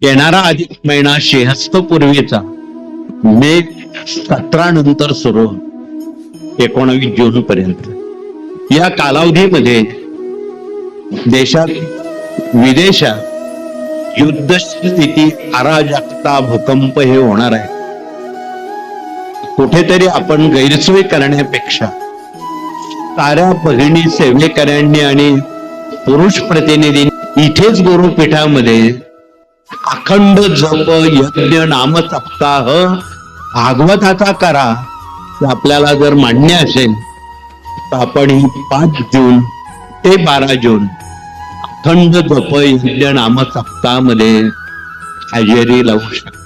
येणारा अधिक महिना श्रीहस्त पूर्वीचा मे 17 नंतर सुरू 19 जून पर्यंत या कालावधीमध्ये देशात विदेशात युद्ध स्थिती, अराजकता, भूकंप हे होणार आहे. कुठेतरी आपण गैरसोय करण्यापेक्षा साऱ्या भगिनी, सेवेकऱ्यांनी आणि पुरुष प्रतिनिधींनी इथेच गुरुपीठामध्ये अखंड जप, यज्ञ, नाम सप्ताह भागवताचा करा. आपल्याला जर मान्य असेल तर आपण ही 5 जून ते 12 जून अखंड जप, यज्ञ, नाम सप्ताहामध्ये हजेरी लावू शकतो.